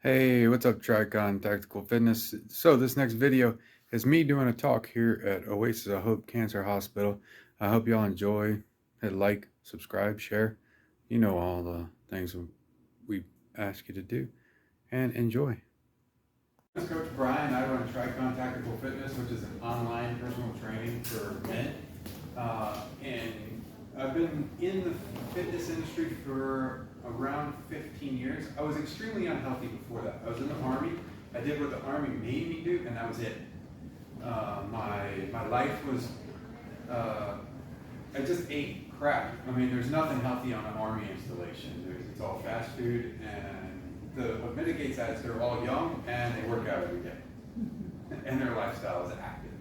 Hey, what's up, Tricon Tactical Fitness? So this next video is me doing a talk here at Oasis of Hope Cancer Hospital. I hope y'all enjoy. Hit like, subscribe, share. You know all the things we ask you to do. And enjoy. This is Coach Brian. I run Tricon Tactical Fitness, which is an online personal training for men. And I've been in the fitness industry for around 15 years. I was extremely unhealthy before that. I was in the Army. I did what the Army made me do, and that was it. My life was, I just ate crap. I mean, there's nothing healthy on an Army installation. It's all fast food, and what mitigates that is they're all young and they work out every day. And their lifestyle is active.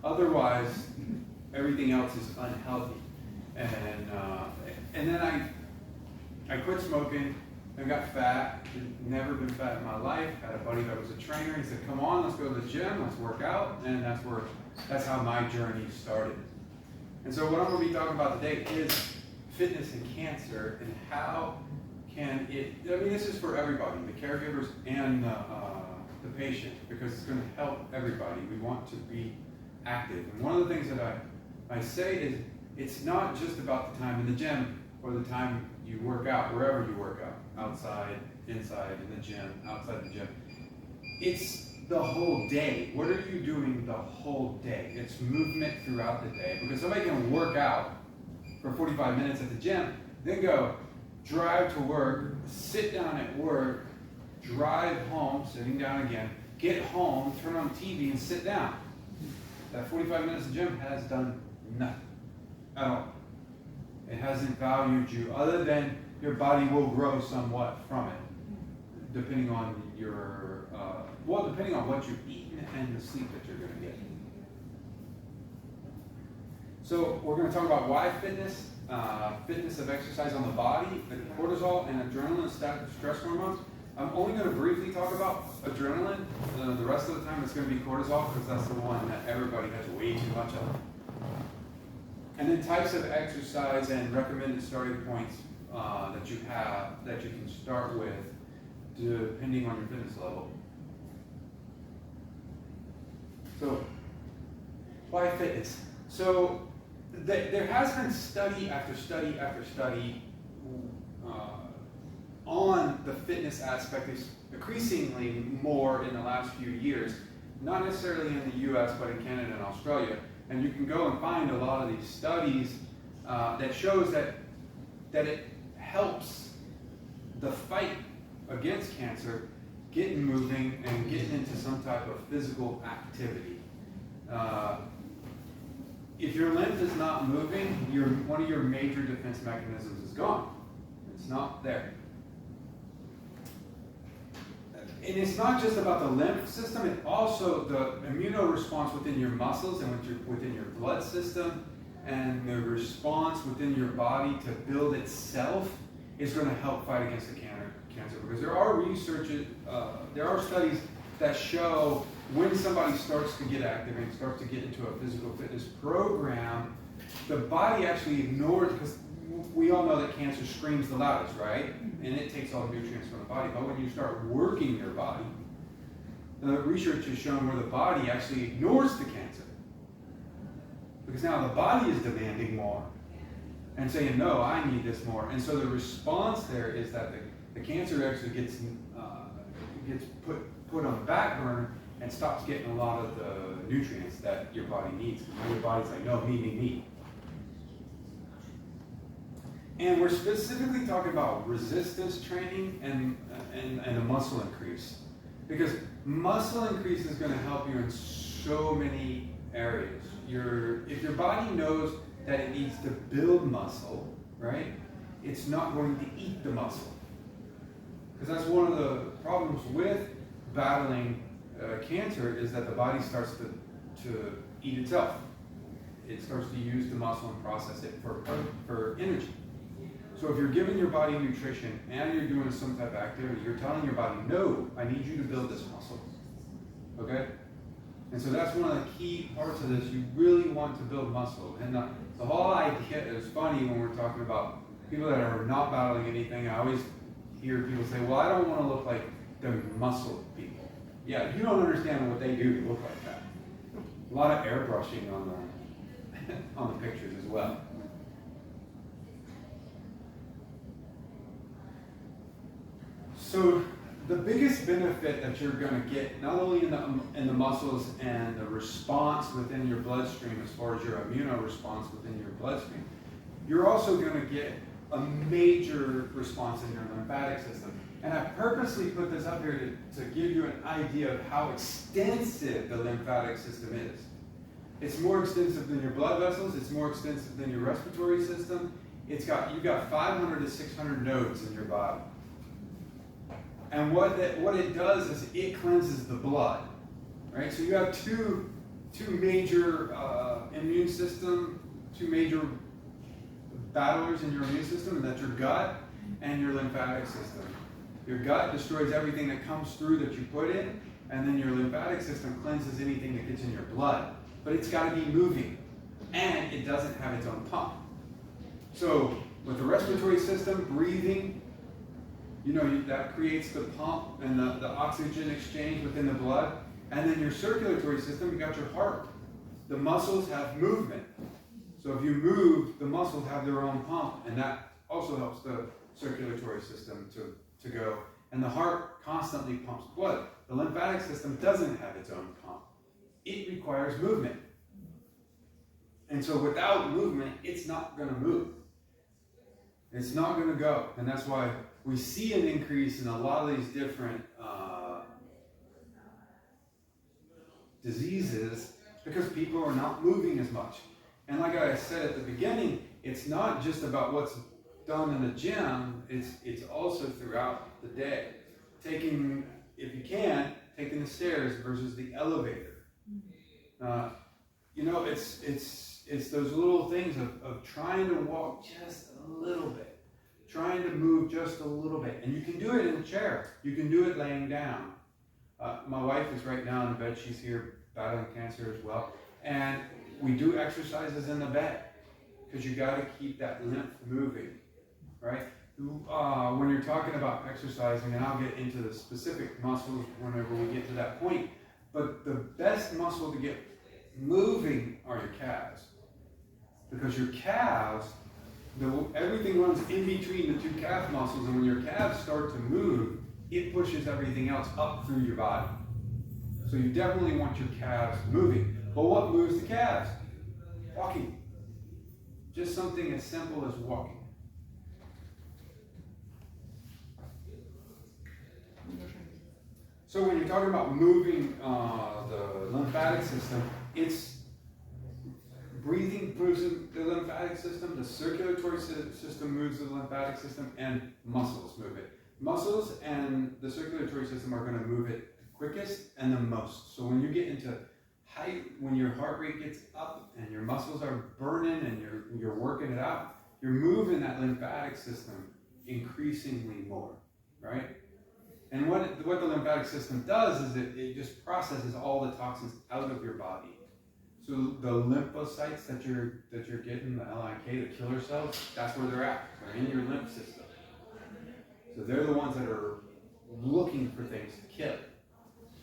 Otherwise, everything else is unhealthy. And then I quit smoking. I got fat. Never been fat in my life. Had a buddy that was a trainer. He said, "Come on, let's go to the gym. Let's work out." And that's how my journey started. And so what I'm going to be talking about today is fitness and cancer and how can it. I mean, this is for everybody, the caregivers and the patient, because it's going to help everybody. We want to be active. And one of the things that I say is, it's not just about the time in the gym or the time you work out, wherever you work out, outside, inside, in the gym, outside the gym. It's the whole day. What are you doing the whole day? It's movement throughout the day. Because somebody can work out for 45 minutes at the gym, then go drive to work, sit down at work, drive home, sitting down again, get home, turn on TV and sit down. That 45 minutes of gym has done nothing at all. It hasn't valued you, other than your body will grow somewhat from it, depending on depending on what you've eaten and the sleep that you're going to get. So we're going to talk about why fitness, fitness of exercise on the body, the cortisol and adrenaline stress hormones. I'm only going to briefly talk about adrenaline. The rest of the time it's going to be cortisol, because that's the one that everybody has way too much of. And then types of exercise and recommended starting points that you can start with, depending on your fitness level. So, why fitness? So, there has been study after study after study on the fitness aspect, increasingly more in the last few years, not necessarily in the US, but in Canada and Australia. And you can go and find a lot of these studies that shows that it helps the fight against cancer getting moving and getting into some type of physical activity. If your lymph is not moving, one of your major defense mechanisms is gone. It's not there. And it's not just about the lymph system, it's also the immunoresponse within your muscles and within your blood system, and the response within your body to build itself is going to help fight against the cancer. Because there are studies that show when somebody starts to get active and starts to get into a physical fitness program, the body actually ignores, because we all know that cancer screams the loudest, right? And it takes all the nutrients from the body. But when you start working your body, the research has shown where the body actually ignores the cancer. Because now the body is demanding more and saying, no, I need this more. And so the response there is that the cancer actually gets put on the back burner and stops getting a lot of the nutrients that your body needs. And your body's like, no, me. And we're specifically talking about resistance training and a muscle increase. Because muscle increase is going to help you in so many areas. If your body knows that it needs to build muscle, right, it's not going to eat the muscle. Because that's one of the problems with battling cancer, is that the body starts to eat itself. It starts to use the muscle and process it for energy. So if you're giving your body nutrition and you're doing some type of activity, you're telling your body, no, I need you to build this muscle. Okay? And so that's one of the key parts of this. You really want to build muscle. And the whole idea is funny when we're talking about people that are not battling anything. I always hear people say, well, I don't want to look like they're muscle people. Yeah, you don't understand what they do to look like that. A lot of airbrushing on the on the pictures as well. So the biggest benefit that you're going to get, not only in the muscles and the response within your bloodstream as far as your immunoresponse within your bloodstream, you're also going to get a major response in your lymphatic system. And I purposely put this up here to give you an idea of how extensive the lymphatic system is. It's more extensive than your blood vessels. It's more extensive than your respiratory system. You've got 500 to 600 nodes in your body. And what it does is it cleanses the blood, right? So you have two major immune system, two major battlers in your immune system, and that's your gut and your lymphatic system. Your gut destroys everything that comes through that you put in, and then your lymphatic system cleanses anything that gets in your blood. But it's got to be moving, and it doesn't have its own pump. So with the respiratory system, breathing, that creates the pump and the oxygen exchange within the blood. And then your circulatory system, you got your heart. The muscles have movement. So if you move, the muscles have their own pump, and that also helps the circulatory system to go. And the heart constantly pumps blood. The lymphatic system doesn't have its own pump. It requires movement. And so without movement, it's not going to move. It's not going to go. And that's why we see an increase in a lot of these different diseases, because people are not moving as much. And like I said at the beginning, it's not just about what's done in the gym, it's also throughout the day. If you can, taking the stairs versus the elevator. It's those little things of trying to walk just a little bit, trying to move just a little bit. And you can do it in a chair. You can do it laying down. My wife is right now in bed. She's here battling cancer as well. And we do exercises in the bed, because you got to keep that lymph moving, right? When you're talking about exercising, and I'll get into the specific muscles whenever we get to that point, but the best muscle to get moving are your calves. Because your calves, everything runs in between the two calf muscles, and when your calves start to move, it pushes everything else up through your body. So you definitely want your calves moving. But what moves the calves? Walking. Just something as simple as walking. So when you're talking about moving the lymphatic system, it's breathing moves the lymphatic system, the circulatory system moves the lymphatic system, and muscles move it. Muscles and the circulatory system are going to move it the quickest and the most. So when you get into height, when your heart rate gets up and your muscles are burning and you're working it out, you're moving that lymphatic system increasingly more, right? And what the lymphatic system does is it just processes all the toxins out of your body. So the lymphocytes that you're getting, the LIK, the killer cells, that's where they're at. They're in your lymph system. So they're the ones that are looking for things to kill.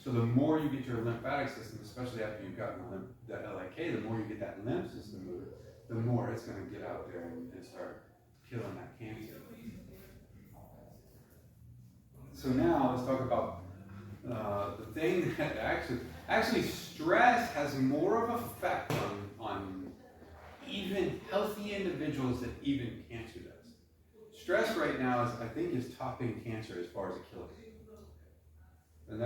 So the more you get your lymphatic system, especially after you've gotten the LIK, the more you get that lymph system moving, the more it's going to get out there and start killing that cancer. So now let's talk about the thing that actually stress has more of an effect on even healthy individuals than even cancer does. Stress right now is topping cancer as far as a killer. And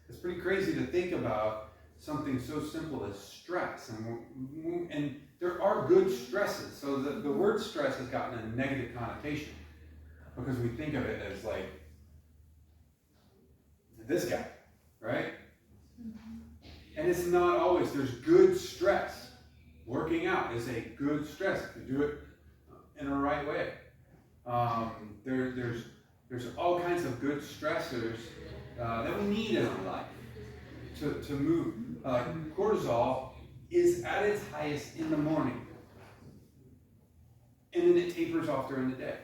it's pretty crazy to think about something so simple as stress. And there are good stresses. So the word stress has gotten a negative connotation because we think of it as like this guy, right? And it's not always. There's good stress. Working out is a good stress if you do it in a right way. There's all kinds of good stressors that we need in our life to move. Cortisol is at its highest in the morning, and then it tapers off during the day.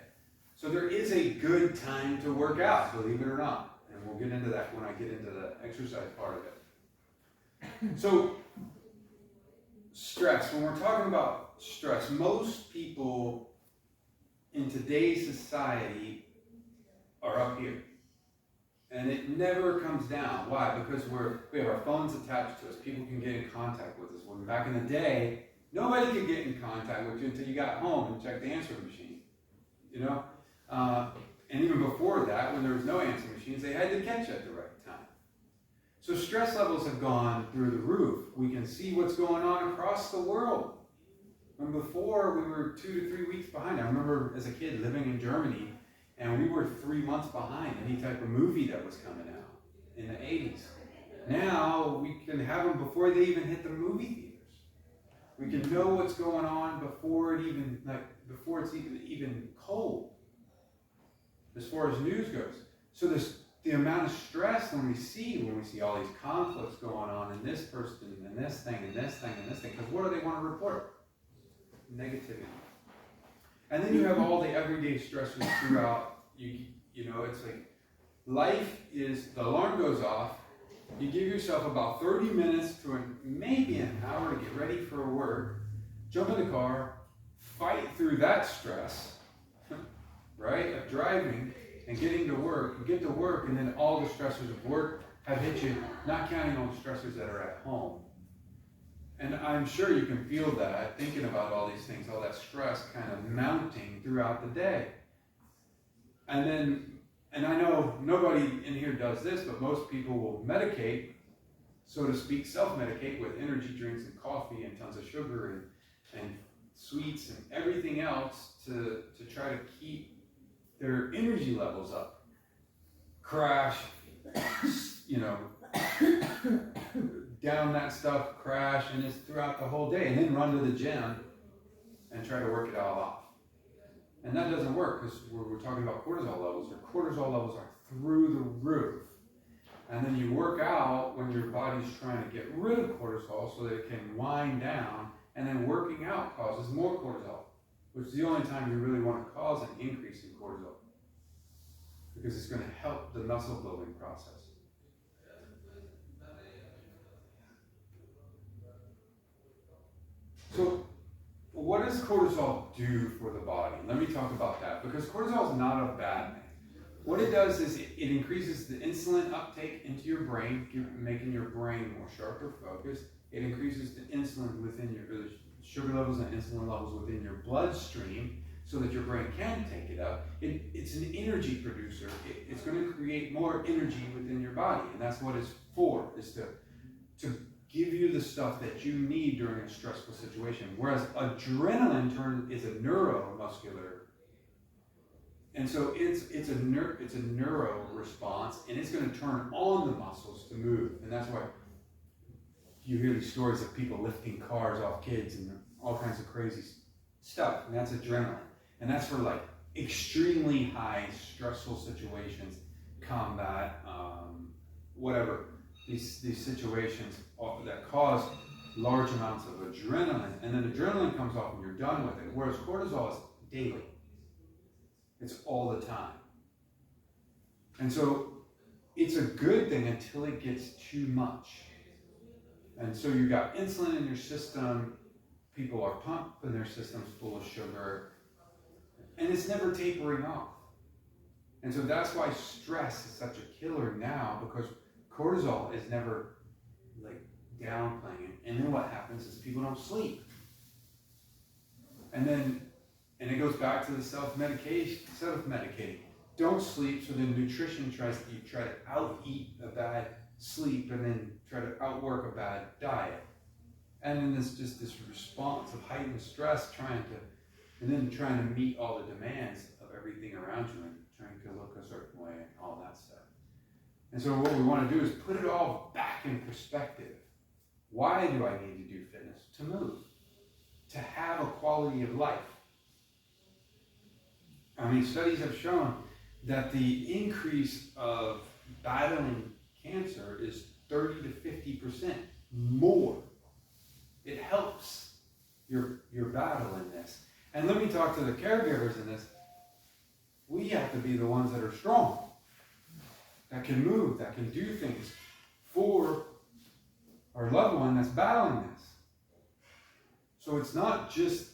So there is a good time to work out, believe it or not. And We'll get into that when I get into the exercise part of it. So, stress. When we're talking about stress, most people in today's society are up here. And it never comes down. Why? Because we have our phones attached to us. People can get in contact with us. When back in the day, nobody could get in contact with you until you got home and checked the answering machine. You know? And even before that, when there was no answering machines, they had to catch you at the right time. So stress levels have gone through the roof. We can see what's going on across the world. And before, we were 2 to 3 weeks behind. I remember as a kid living in Germany, and we were 3 months behind any type of movie that was coming out in the 80s. Now, we can have them before they even hit the movie theaters. We can know what's going on before it's even cold, as far as news goes. So the amount of stress when we see all these conflicts going on in this person and this thing and this thing and this thing, because what do they want to report? Negativity. And then you have all the everyday stressors throughout. You know, it's like life is, the alarm goes off, you give yourself about 30 minutes to maybe an hour to get ready for work, jump in the car, fight through that stress, right, of driving and getting to work. You get to work, and then all the stressors of work have hit you, not counting all the stressors that are at home. And I'm sure you can feel that, thinking about all these things, all that stress kind of mounting throughout the day. And I know nobody in here does this, but most people will medicate, so to speak, self-medicate with energy drinks and coffee and tons of sugar and sweets and everything else to try to keep their energy levels up. Crash, you know, down that stuff, crash, and it's throughout the whole day, and then run to the gym and try to work it all off. And that doesn't work, because we're talking about cortisol levels. Your cortisol levels are through the roof. And then you work out when your body's trying to get rid of cortisol so that it can wind down, and then working out causes more cortisol, which is the only time you really want to cause an increase in cortisol, because it's going to help the muscle building process. So, what does cortisol do for the body? Let me talk about that, because cortisol is not a bad thing. What it does is it increases the insulin uptake into your brain, making your brain more sharper focused. It increases the insulin within the sugar levels and insulin levels within your bloodstream, so that your brain can take it up. It's an energy producer. It's going to create more energy within your body, and that's what it's for, is to give you the stuff that you need during a stressful situation. Whereas adrenaline is a neuromuscular, and so it's a neuro response, and it's going to turn on the muscles to move. And that's why you hear these stories of people lifting cars off kids and all kinds of crazy stuff, and that's adrenaline. And that's for like extremely high stressful situations, combat, whatever. These situations that cause large amounts of adrenaline, and then adrenaline comes off and you're done with it. Whereas cortisol is daily. It's all the time. And so it's a good thing until it gets too much. And so you got insulin in your system, people are pumping their systems full of sugar, and it's never tapering off. And so that's why stress is such a killer now, because cortisol is never like downplaying it. And then what happens is people don't sleep. And it goes back to the self-medicating. Don't sleep, so then nutrition you try to out-eat a bad sleep and then try to outwork a bad diet. And then there's just this response of heightened stress trying to meet all the demands of everything around you and trying to look a certain way and all that stuff. And so what we want to do is put it all back in perspective. Why do I need to do fitness? To move. To have a quality of life. I mean, studies have shown that the increase of battling cancer is 30 to 50% more. It helps your battle in this. And let me talk to the caregivers in this. We have to be the ones that are strong. that can move, that can do things for our loved one that's battling this. So it's not just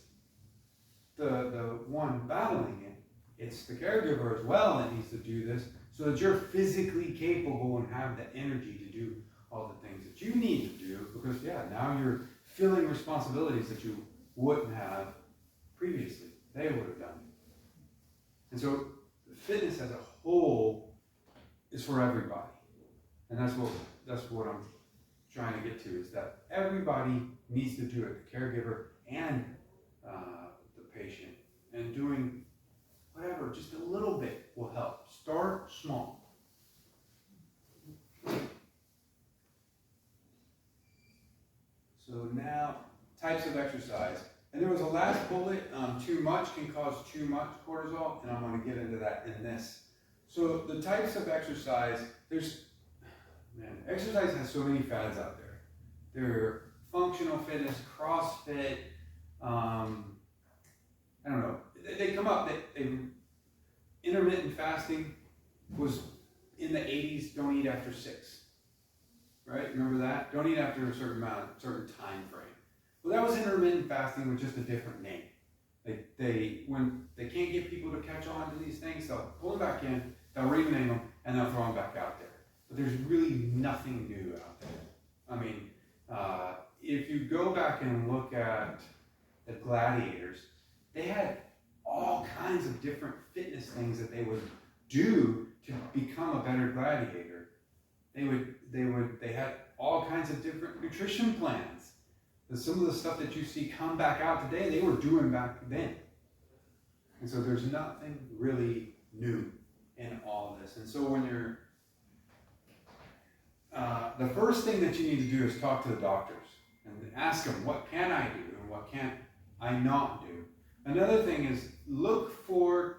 the one battling it, it's the caregiver as well that needs to do this so that you're physically capable and have the energy to do all the things that you need to do, because now you're filling responsibilities that you wouldn't have previously. They would have done. And so fitness as a whole is for everybody. And that's what I'm trying to get to, is that everybody needs to do it, the caregiver and the patient. And doing whatever, just a little bit will help. Start small. So now, types of exercise. And there was a last bullet, too much can cause too much cortisol, and I'm going to get into that in this. So the types of exercise, exercise has so many fads out there. There are functional fitness, CrossFit, I don't know. They come up, intermittent fasting was in the 80s, don't eat after 6. Right? Remember that? Don't eat after a certain time frame. Well, that was intermittent fasting with just a different name. When they can't get people to catch on to these things, they'll pull them back in, they'll rename them, and they'll throw them back out there. But there's really nothing new out there. I mean, if you go back and look at the gladiators, they had all kinds of different fitness things that they would do to become a better gladiator. They had all kinds of different nutrition plans. Some of the stuff that you see come back out today, they were doing back then. And so there's nothing really new in all this. And so when you're, the first thing that you need to do is talk to the doctors and ask them, what can I do and what can I not do? Another thing is look for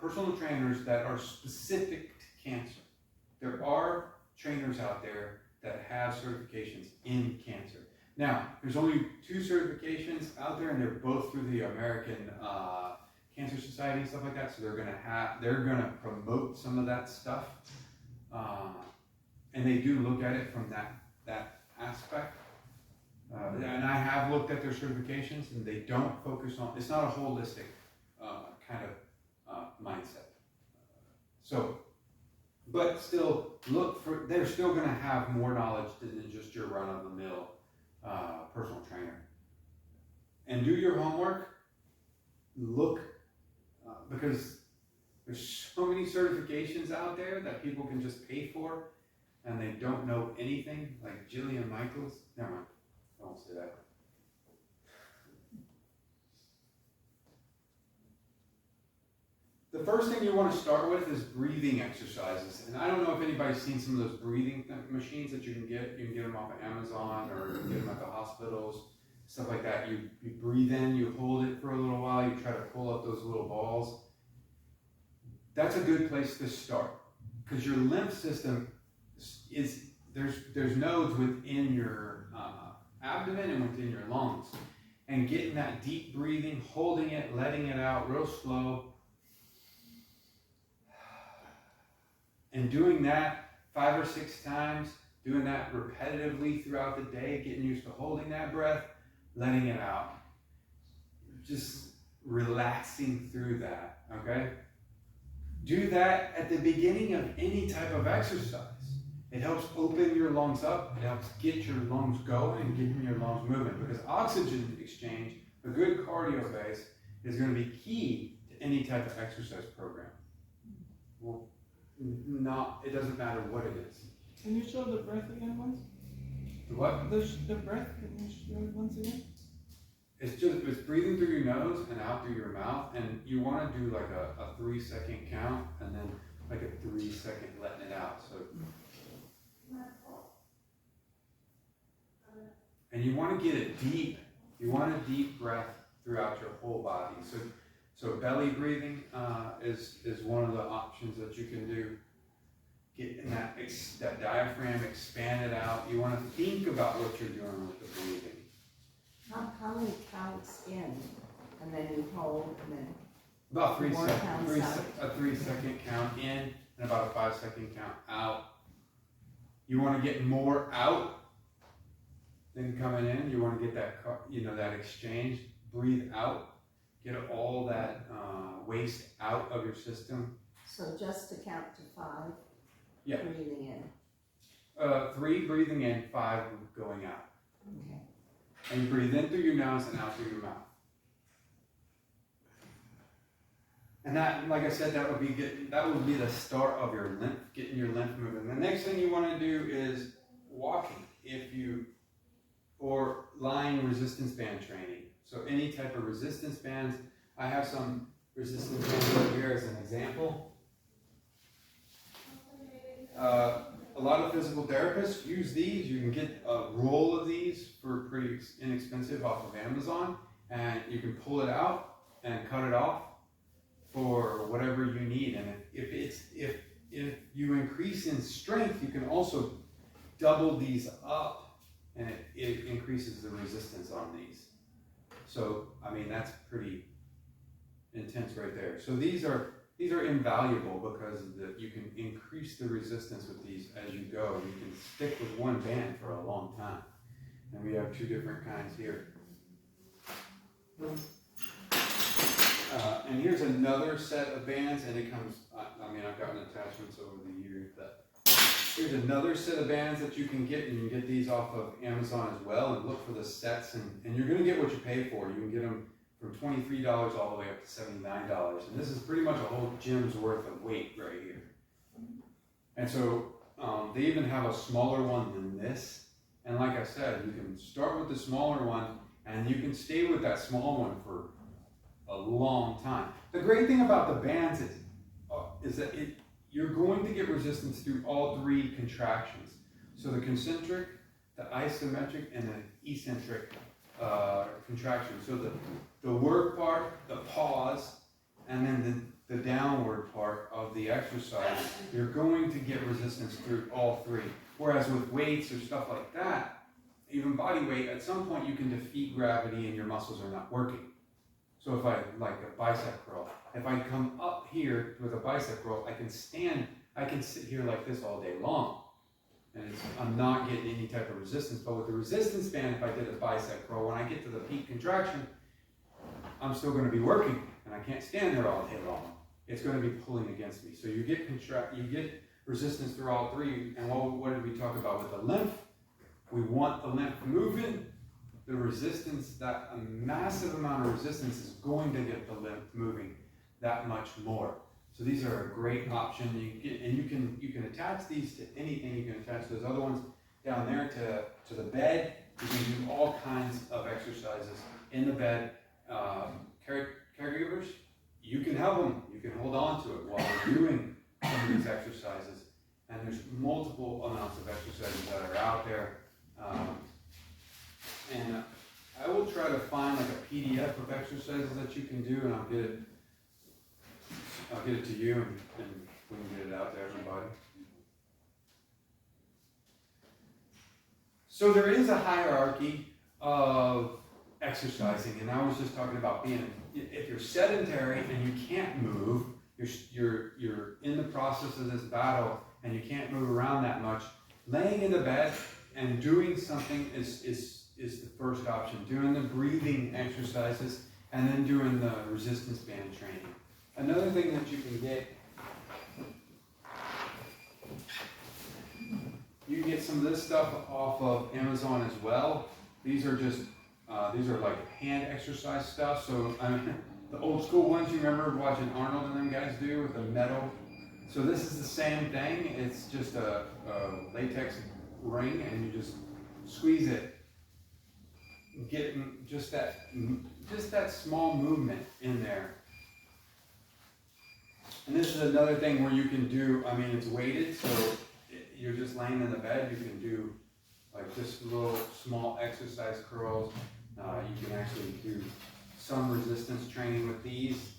personal trainers that are specific to cancer. There are trainers out there that have certifications in cancer. Now, there's only 2 certifications out there, and they're both through the American Cancer Society and stuff like that. So they're gonna promote some of that stuff, and they do look at it from that aspect. And I have looked at their certifications, and they don't focus on. It's not a holistic kind of mindset. But still, look for. They're still gonna have more knowledge than just your run-of-the-mill personal trainer. And do your homework. Look, because there's so many certifications out there that people can just pay for, and they don't know anything. Like Jillian Michaels. Never mind, I won't say that. The first thing you want to start with is breathing exercises. And I don't know if anybody's seen some of those breathing machines that you can get. You can get them off of Amazon, or you can get them at the hospitals, stuff like that. You breathe in, you hold it for a little while, you try to pull up those little balls. That's a good place to start, because your lymph system there's nodes within your abdomen and within your lungs. And getting that deep breathing, holding it, letting it out real slow, and doing that 5 or 6 times, doing that repetitively throughout the day, getting used to holding that breath, letting it out. Just relaxing through that, okay? Do that at the beginning of any type of exercise. It helps open your lungs up. It helps get your lungs going, getting your lungs moving. Because oxygen exchange, a good cardio base, is going to be key to any type of exercise program. Well, it doesn't matter what it is. Can you show the breath again once? The what? The breath, can you show it once again? It's breathing through your nose and out through your mouth, and you want to do like a 3-second count, and then like a 3-second letting it out. So, and you want to get it deep. You want a deep breath throughout your whole body. So belly breathing is one of the options that you can do. Get that diaphragm, expand it out. You want to think about what you're doing with the breathing. How many counts in, and then you hold, and then about 3 more seconds. counts out? A 3-second count in, and about a 5-second count out. You want to get more out than coming in. You want to get that, that exchange. Breathe out. Get all that waste out of your system. So just to count to 5, Yeah. breathing in. 3 breathing in, 5 going out. Okay. And you breathe in through your nose and out through your mouth. And that, like I said, that would be the start of your lymph, getting your lymph moving. The next thing you want to do is walking, or lying resistance band training. So any type of resistance bands. I have some resistance bands over here as an example. A lot of physical therapists use these. You can get a roll of these for pretty inexpensive off of Amazon, and you can pull it out and cut it off for whatever you need. And if you increase in strength, you can also double these up, and it increases the resistance on these. So I mean, that's pretty intense right there. So these are invaluable because you can increase the resistance with these as you go. You can stick with one band for a long time. And we have 2 different kinds here. And here's another set of bands, and it comes, I've gotten attachments over the years, but here's another set of bands that you can get, and you can get these off of Amazon as well, and look for the sets, and you're gonna get what you pay for. You can get them from $23 all the way up to $79. And this is pretty much a whole gym's worth of weight right here. And so they even have a smaller one than this. And like I said, you can start with the smaller one, and you can stay with that small one for a long time. The great thing about the bands is that you're going to get resistance through all 3 contractions. So the concentric, the isometric, and the eccentric contraction. So the work part, the pause, and then the downward part of the exercise, you're going to get resistance through all 3. Whereas with weights or stuff like that, even body weight, at some point you can defeat gravity and your muscles are not working. So if I, like a bicep curl, if I come up here with a bicep curl, I can sit here like this all day long. And I'm not getting any type of resistance. But with the resistance band, if I did a bicep curl, when I get to the peak contraction, I'm still going to be working, and I can't stand there all day long. It's going to be pulling against me. So you get resistance through all 3. And what did we talk about with the lymph? We want the lymph moving. The resistance, that a massive amount of resistance is going to get the lymph moving that much more. So these are a great option. You can attach these to anything. You can attach those other ones down there to the bed. You can do all kinds of exercises in the bed. Caregivers, you can help them. You can hold on to it while you're doing some of these exercises. And there's multiple amounts of exercises that are out there. And I will try to find like a PDF of exercises that you can do, and I'll get it to you, and we can get it out to everybody. So there is a hierarchy of exercising, and I was just talking about if you're sedentary and you can't move, you're in the process of this battle and you can't move around that much, laying in the bed and doing something is the first option. Doing the breathing exercises and then doing the resistance band training. Another thing that you can get, you can get some of this stuff off of Amazon as well. These are just these are like hand exercise stuff. So the old school ones you remember watching Arnold and them guys do with the metal. So this is the same thing. It's just a latex ring, and you just squeeze it, getting just that small movement in there. And this is another thing where you can do, it's weighted, so you're just laying in the bed. You can do like just little small exercise curls. You can actually do some resistance training with these,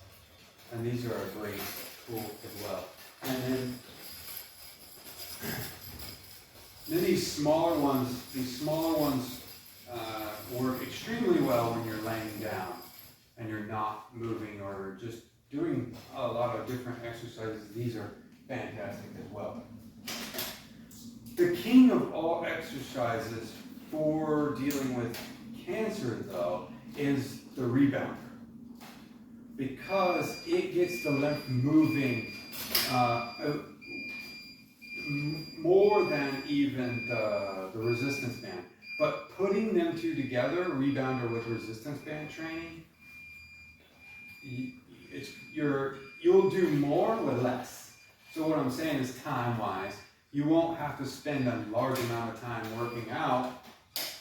and these are a great tool as well. And then these smaller ones work extremely well when you're laying down and you're not moving or just doing a lot of different exercises. These are fantastic as well. The king of all exercises for dealing with cancer, though, is the rebounder, because it gets the lymph moving more than even the resistance band. But putting them two together, rebounder with resistance band training, you'll do more with less. So what I'm saying is, time-wise, you won't have to spend a large amount of time working out,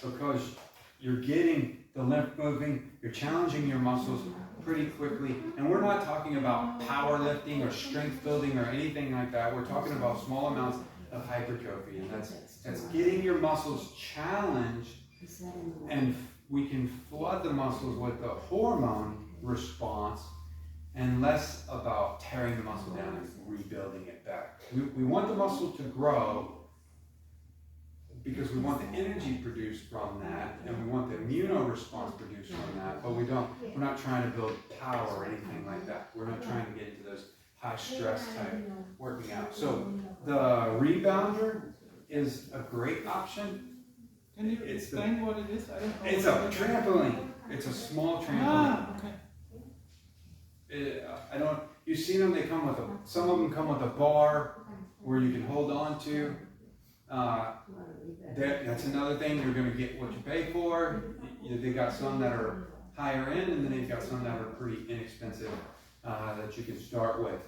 because you're getting the lymph moving, you're challenging your muscles pretty quickly. And we're not talking about powerlifting or strength building or anything like that. We're talking about small amounts of hypertrophy, and that's getting your muscles challenged, and we can flood the muscles with the hormone response and less about tearing the muscle down and rebuilding it back. We want the muscle to grow because we want the energy produced from that, and we want the immuno response produced from that, but we're not trying to build power or anything like that. We're not trying to get into those high stress type working out. So the rebounder is a great option. Can you explain what it is? I don't know. It's a trampoline. It's a small trampoline. Okay. You've seen them, some of them come with a bar where you can hold on to. That's another thing, you're going to get what you pay for. They got some that are higher end, and then they've got some that are pretty inexpensive that you can start with.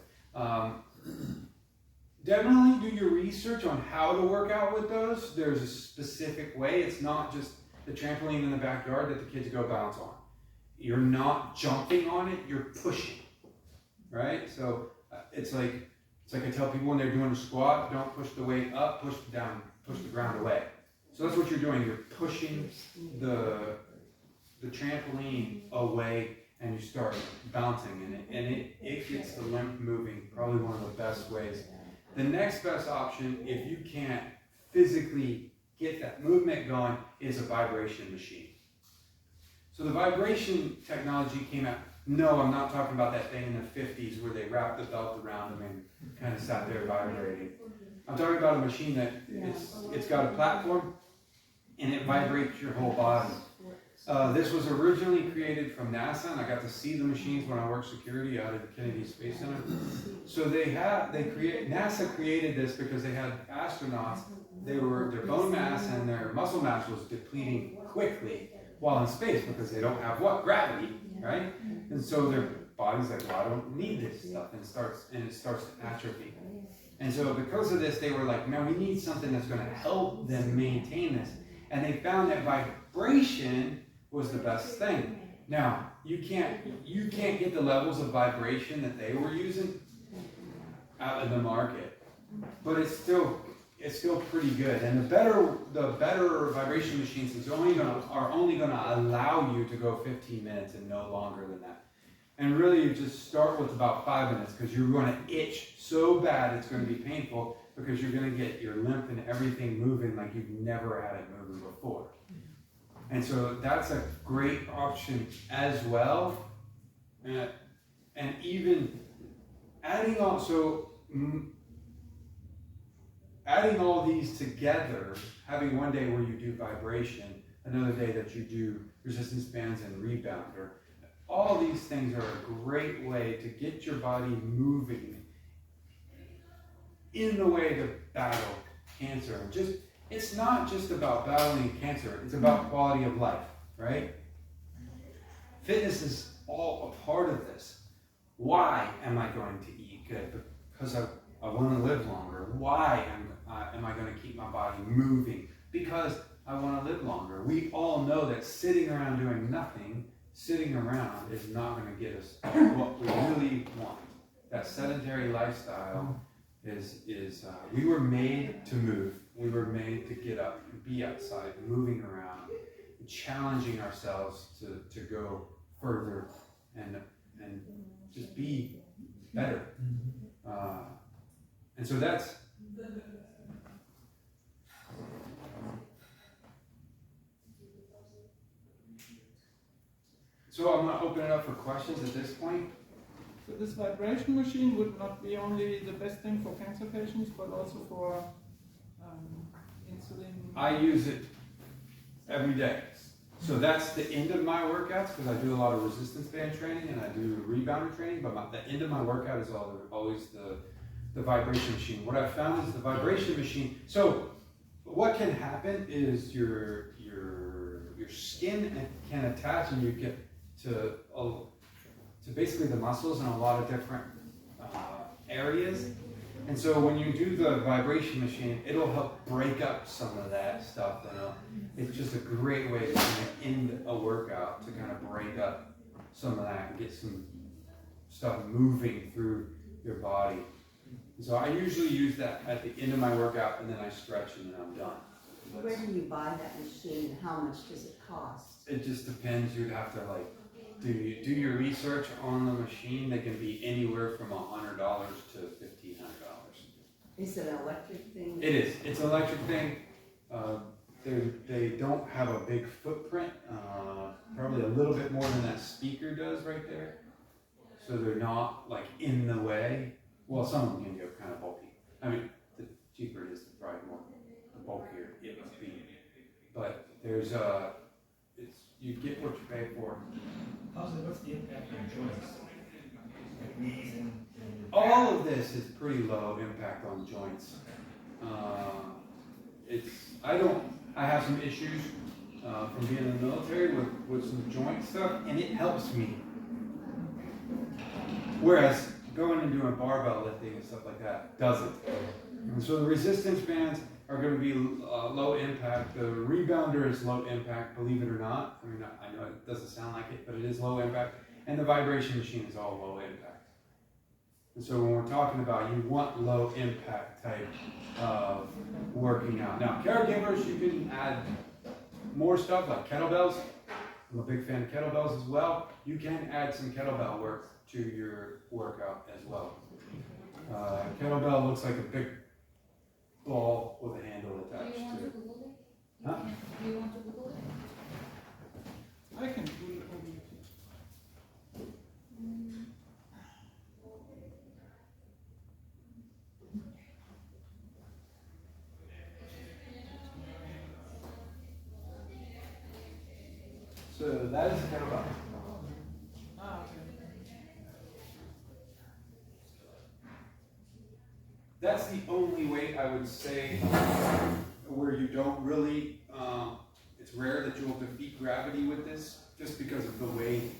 Definitely do your research on how to work out with those. There's a specific way. It's not just the trampoline in the backyard that the kids go bounce on. You're not jumping on it, you're pushing, right? So it's like I tell people when they're doing a squat, don't push the weight up, push it down, push the ground away. So that's what you're doing. You're pushing the trampoline away, and you start bouncing in it, and it gets the lymph moving, probably one of the best ways. The next best option, if you can't physically get that movement going, is a vibration machine. So the vibration technology came out. No, I'm not talking about that thing in the 50s where they wrapped the belt around them and kind of sat there vibrating. I'm talking about a machine that it's got a platform, and it vibrates your whole body. This was originally created from NASA, and I got to see the machines when I worked security out at the Kennedy Space Center. So NASA created this because they had astronauts. Their bone mass and their muscle mass was depleting quickly while in space, because they don't have gravity, right? And so their body's like, well, I don't need this stuff, and it starts to atrophy. And so because of this, they were like, man, we need something that's going to help them maintain this. And they found that vibration was the best thing. Now, you can't get the levels of vibration that they were using out in the market, but it's still pretty good. And the better vibration machines are only gonna allow you to go 15 minutes and no longer than that. And really, you just start with about 5 minutes, because you're going to itch so bad it's going to be painful, because you're going to get your lymph and everything moving like you've never had it moving before. And so that's a great option as well. And even adding all these together, having one day where you do vibration, another day that you do resistance bands and rebounder, all these things are a great way to get your body moving in the way to battle cancer. It's not just about battling cancer, it's about quality of life, right? Fitness is all a part of this. Why am I going to eat good? Because I want to live longer. Why am I going to keep my body moving? Because I want to live longer. We all know that sitting around doing nothing, sitting around, is not going to get us what we really want. That sedentary lifestyle is we were made to move. We were made to get up and be outside, moving around, challenging ourselves to go further and just be better. And so that's so I'm going to open it up for questions at this point. So this vibration machine would not be only the best thing for cancer patients, but also for insulin. I use it every day. So that's the end of my workouts because I do a lot of resistance band training and I do rebounder training, but the end of my workout is always the vibration machine. What I've found is the vibration machine, so what can happen is your skin can attach and you get to basically the muscles in a lot of different areas. And so when you do the vibration machine, it'll help break up some of that stuff. It's just a great way to kind of end a workout, to kind of break up some of that and get some stuff moving through your body. So I usually use that at the end of my workout, and then I stretch, and then I'm done. Where do you buy that machine, and how much does it cost? It just depends. You'd have to do your research on the machine. They can be anywhere from $100 to $1,500. Is it an electric thing? It is. It's an electric thing. They don't have a big footprint. Probably a little bit more than that speaker does right there. So they're not like in the way. Well, some of them can get kind of bulky. I mean, the cheaper it is, the probably more, the bulkier it must be. But there's you get what you pay for. What's the impact on joints? Like knees and all of this is pretty low impact on joints. I have some issues from being in the military with some joint stuff, and it helps me. Whereas going and doing barbell lifting and stuff like that doesn't. And so the resistance bands are going to be low impact. The rebounder is low impact, believe it or not. I mean, I know it doesn't sound like it, but it is low impact. And the vibration machine is all low impact. And so when we're talking about, you want low impact type of working out. Now, caregivers, you can add more stuff like kettlebells. I'm a big fan of kettlebells as well. You can add some kettlebell work to your workout as well. Kettlebell looks like a big ball with a handle attached Do you want to to it. Google it? Huh? Do you want to Google it? I can Google it. So that is a kettlebell. That's the only way I would say where you don't really, it's rare that you'll defeat gravity with this, just because of the way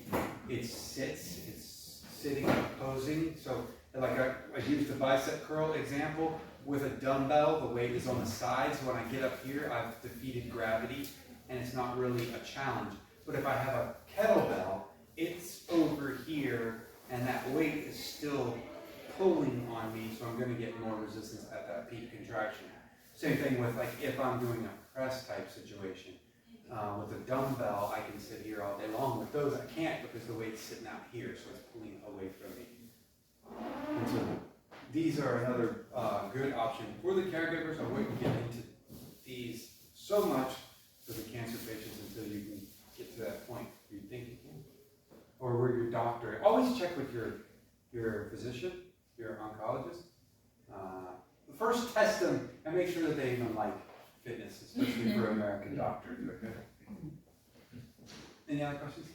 it sits. It's sitting and posing. So like I used the bicep curl example with a dumbbell, the weight is on the side, so when I get up here, I've defeated gravity, and it's not really a challenge. But if I have a kettlebell, it's over here, and that weight is still pulling on me, so I'm going to get more resistance at that peak contraction. Same thing with like if I'm doing a press type situation. With a dumbbell, I can sit here all day long. With those, I can't because the weight's sitting out here, so it's pulling away from me. And so these are another good option for the caregivers. I wouldn't get into these so much for the cancer patients until you can get to that point where you think you can, or where your doctor. Always check with your physician, your oncologist. First test them and make sure that they even like fitness, especially for American doctors. Okay. Any other questions?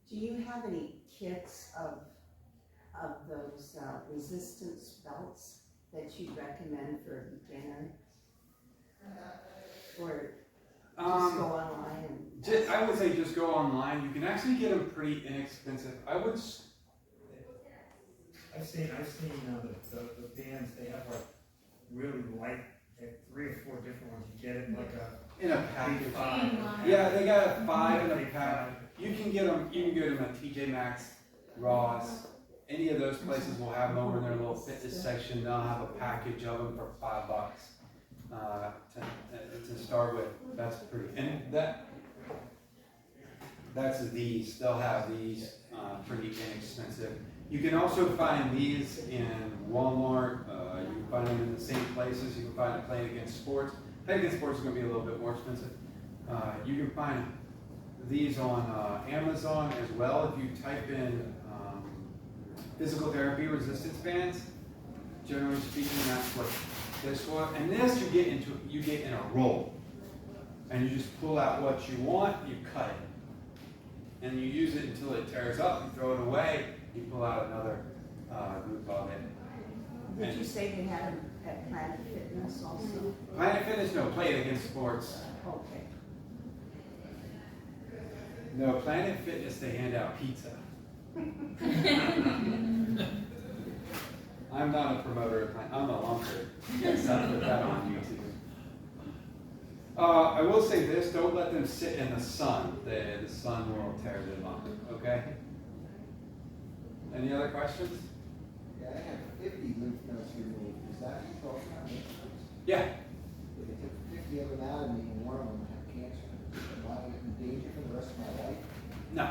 Do you have any kits of those resistance belts that you recommend for a beginner? Or just go online and... I would say just go online. You can actually get them pretty inexpensive. I've seen the bands, they have like really light, like 3 or 4 different ones. You get it in like a in a package. 5. Yeah, they got a 5 in a pack. You can get them at TJ Maxx, Ross. Any of those places will have them over in their little fitness section. They'll have a package of them for $5 to start with. That's pretty. And that's these. They'll have these pretty inexpensive. You can also find these in Walmart. You can find them in the same places. You can find them Playing Against Sports. Playing Against Sports is going to be a little bit more expensive. You can find these on Amazon as well. If you type in physical therapy resistance bands, generally speaking, that's what this one. And this you get in a roll, and you just pull out what you want, you cut it, and you use it until it tears up. You throw it away. You pull out another group of it. Did you say they had them at Planet Fitness also? Planet Fitness, no. Play It Against Sports. Okay. No, Planet Fitness, they hand out pizza. I'm not a promoter of Planet. I'm a lumper. Yes, I'll put that on YouTube. I will say this: don't let them sit in the sun. The sun will tear them up. Okay. Any other questions? Yeah, I had 50 lymph nodes removed. Is that talking about lymph nodes? Yeah. If they took 50 of them out of me and one of them had cancer, am I in danger for the rest of my life? No.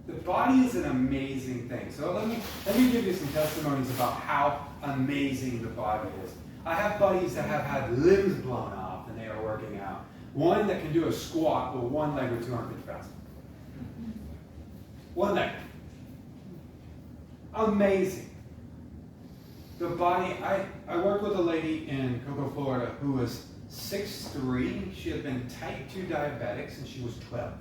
The body is an amazing thing. So let me give you some testimonies about how amazing the body is. I have buddies that have had limbs blown off and they are working out. One that can do a squat with one leg with 250 pounds. One leg. Amazing. The body, I worked with a lady in Cocoa, Florida who was 6'3". She had been type 2 diabetic since she was 12.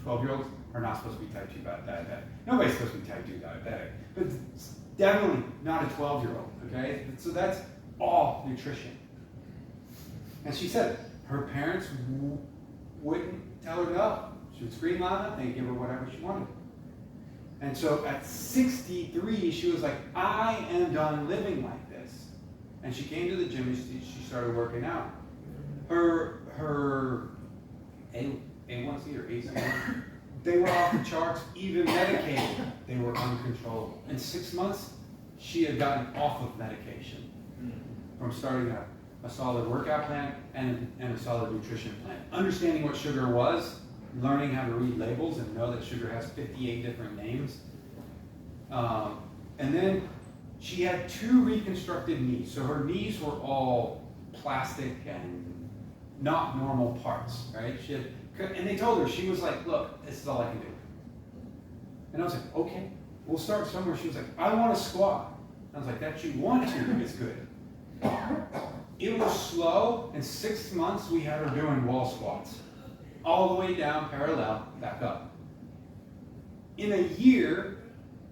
12-year-olds are not supposed to be type 2 diabetic. Nobody's supposed to be type 2 diabetic. But it's definitely not a 12-year-old, okay? So that's all nutrition. And she said her parents wouldn't tell her no. She would scream loud enough, they'd give her whatever she wanted. And so at 63, she was like, I am done living like this. And she came to the gym and she started working out. Her A1C or A7, they were off the charts, even medicated. They were uncontrollable. In 6 months, she had gotten off of medication from starting a solid workout plan and a solid nutrition plan. Understanding what sugar was, learning how to read labels and know that sugar has 58 different names. And then she had 2 reconstructed knees. So her knees were all plastic and not normal parts, right? And they told her, she was like, look, this is all I can do. And I was like, okay, we'll start somewhere. She was like, I want to squat. I was like, that you want to is good. It was slow. In 6 months, we had her doing wall squats. All the way down, parallel, back up. In a year,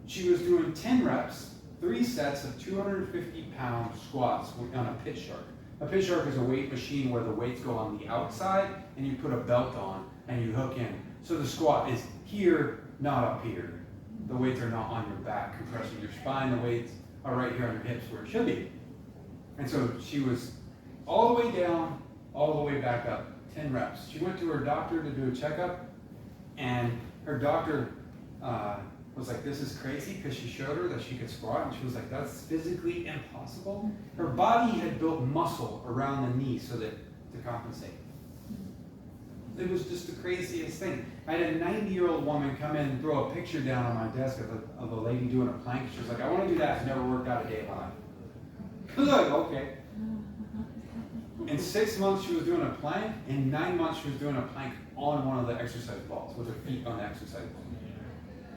she was doing 10 reps, 3 sets of 250-pound squats on a pitch shark. A pitch shark is a weight machine where the weights go on the outside and you put a belt on and you hook in. So the squat is here, not up here. The weights are not on your back, compressing your spine. The weights are right here on your hips where it should be. And so she was all the way down, all the way back up, 10 reps. She went to her doctor to do a checkup, and her doctor was like, this is crazy, because she showed her that she could squat, and she was like, that's physically impossible. Her body had built muscle around the knee so that to compensate. It was just the craziest thing. I had a 90-year-old woman come in and throw a picture down on my desk of a lady doing a plank. She was like, I want to do that. I've never worked out a day in my life. I was like, okay. In 6 months, she was doing a plank. In 9 months, she was doing a plank on one of the exercise balls, with her feet on the exercise ball.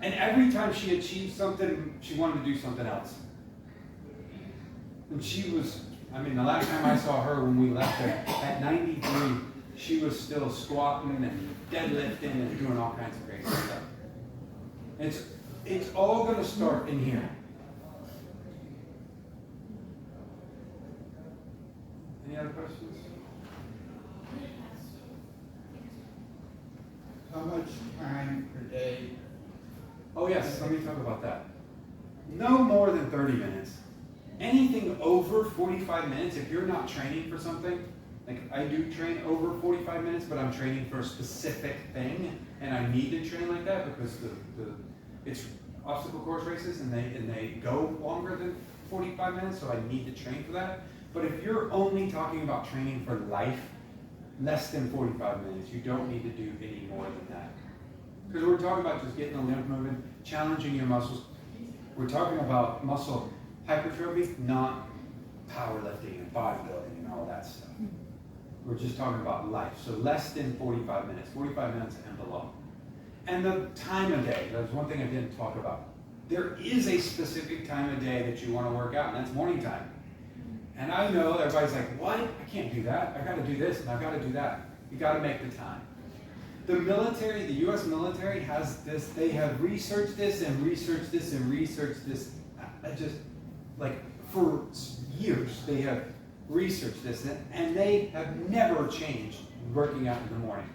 And every time she achieved something, she wanted to do something else. And she was, I mean, the last time I saw her when we left her, at 93, she was still squatting and deadlifting and doing all kinds of crazy stuff. It's all going to start in here. Any other questions? How much time per day? Oh yes, let me talk about that. No more than 30 minutes. Anything over 45 minutes, if you're not training for something, like I do train over 45 minutes, but I'm training for a specific thing, and I need to train like that because it's obstacle course races and they go longer than 45 minutes, so I need to train for that. But if you're only talking about training for life, less than 45 minutes, you don't need to do any more than that. Because we're talking about just getting the lymph moving, challenging your muscles. We're talking about muscle hypertrophy, not powerlifting and bodybuilding and all that stuff. We're just talking about life. So less than 45 minutes, 45 minutes and below. And the time of day, that's one thing I didn't talk about. There is a specific time of day that you want to work out, and that's morning time. And I know everybody's like, what? I can't do that. I got to do this and I got to do that. You got to make the time. The military, the U.S. military has this, they have researched this and researched this and researched this, just like for years they have researched this, and they have never changed working out in the morning.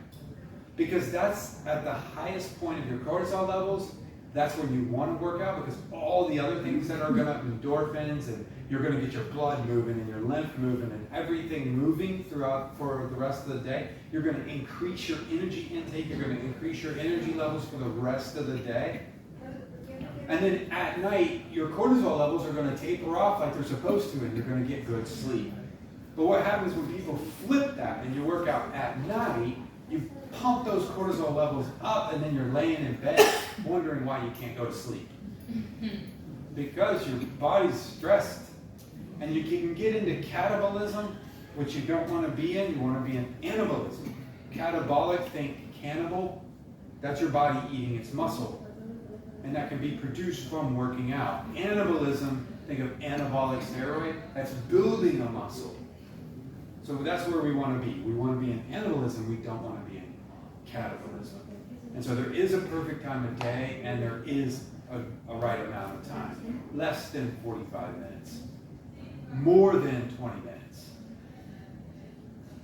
Because that's at the highest point of your cortisol levels. That's when you want to work out, because all the other things that are going to, endorphins, and you're going to get your blood moving and your lymph moving and everything moving throughout for the rest of the day. You're going to increase your energy intake. You're going to increase your energy levels for the rest of the day. And then at night, your cortisol levels are going to taper off like they're supposed to, and you're going to get good sleep. But what happens when people flip that and you work out at night, you pump those cortisol levels up, and then you're laying in bed wondering why you can't go to sleep. Because your body's stressed. And you can get into catabolism, which you don't want to be in. You want to be in anabolism. Catabolic, think cannibal. That's your body eating its muscle. And that can be produced from working out. Anabolism, think of anabolic steroid. That's building a muscle. So that's where we want to be. We want to be in anabolism. We don't want to be in catabolism. And so there is a perfect time of day, and there is a right amount of time. Less than 45 minutes. More than 20 minutes.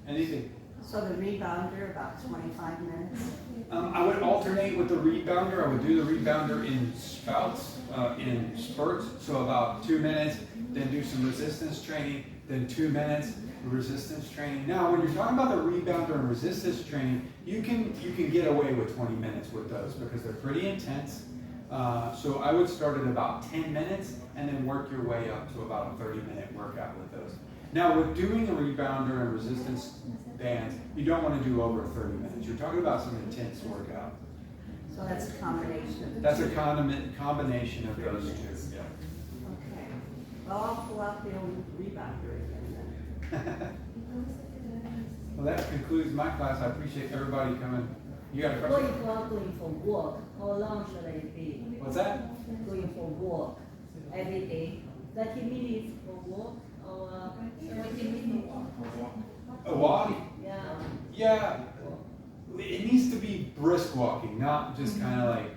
Anything? So the rebounder, about 25 minutes? I would alternate with the rebounder. I would do the rebounder in spouts, in spurts. So about 2 minutes, then do some resistance training, then 2 minutes resistance training. Now, when you're talking about the rebounder and resistance training, you can get away with 20 minutes with those because they're pretty intense. So I would start at about 10 minutes and then work your way up to about a 30-minute workout with those. Now, with doing a rebounder and resistance bands, you don't want to do over 30 minutes. You're talking about some intense workout. So that's a combination of the That's two. a combination of those two. Yeah. Okay. Well, I'll pull out the old rebounder again then. Well, that concludes my class. I appreciate everybody coming. You got a Going question? for going for work, how long should I be? What's that? Going for work every day, 30 minutes for work or 20 minutes? A walk? Yeah. Yeah. It needs to be brisk walking, not just kind of like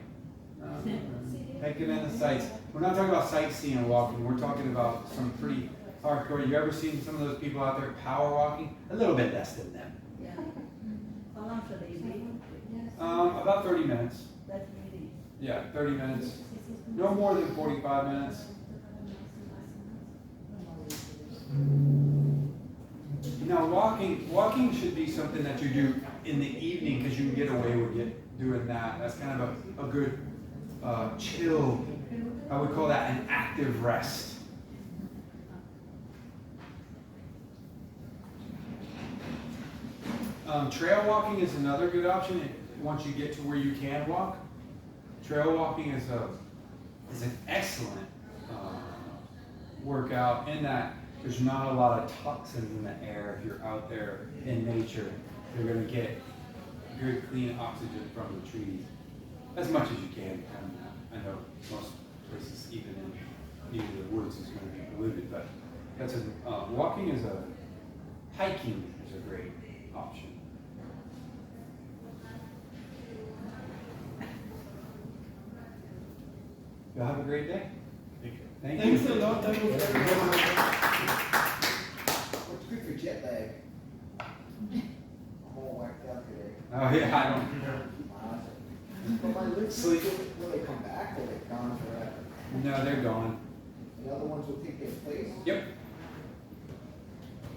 taking in the sights. We're not talking about sightseeing and walking. We're talking about some pretty hardcore. You ever seen some of those people out there power walking? A little bit less than them. Yeah. How long should I be? About 30 minutes. 30 minutes. Yeah, 30 minutes. No more than 45 minutes. Now, walking should be something that you do in the evening because you can get away with doing that. That's kind of a good chill. I would call that an active rest. Trail walking is another good option once you get to where you can walk. Trail walking is an excellent workout in that there's not a lot of toxins in the air. If you're out there in nature, you're going to get good clean oxygen from the trees as much as you can. I know most places, even the woods, is going to be polluted, but that's walking hiking is a great option. Y'all have a great day. Thank you. Thanks a lot. That was very good. What's good for jet lag? I'm all whacked out today. Oh yeah, I don't. But my lips, Sleep. will they come back or they're gone forever? No, they're gone. The other ones will take their place? Yep.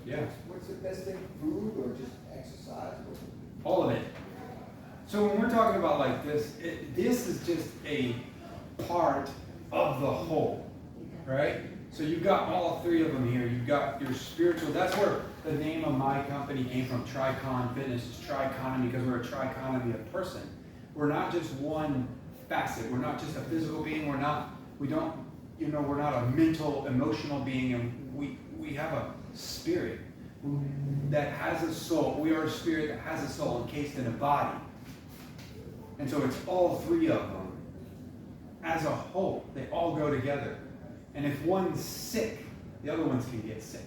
Yeah. What's the best thing, food or just exercise? All of it. So when we're talking about like this, this is just a part of the whole, right? So you've got all three of them here. You've got your spiritual. That's where the name of my company came from. Tricon Fitness is trichotomy because we're a trichotomy of person. We're not just one facet. We're not just a physical being. We're not a mental, emotional being, and we have a spirit. that has a soul. We are a spirit that has a soul encased in a body. And so it's all three of them. As a whole, they all go together. And if one's sick, the other ones can get sick.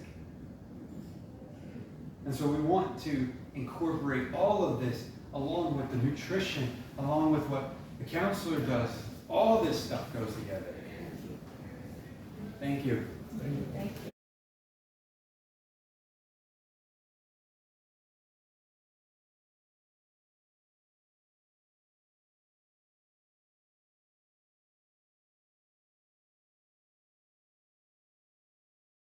And so we want to incorporate all of this along with the nutrition, along with what the counselor does. All this stuff goes together. Thank you. Thank you.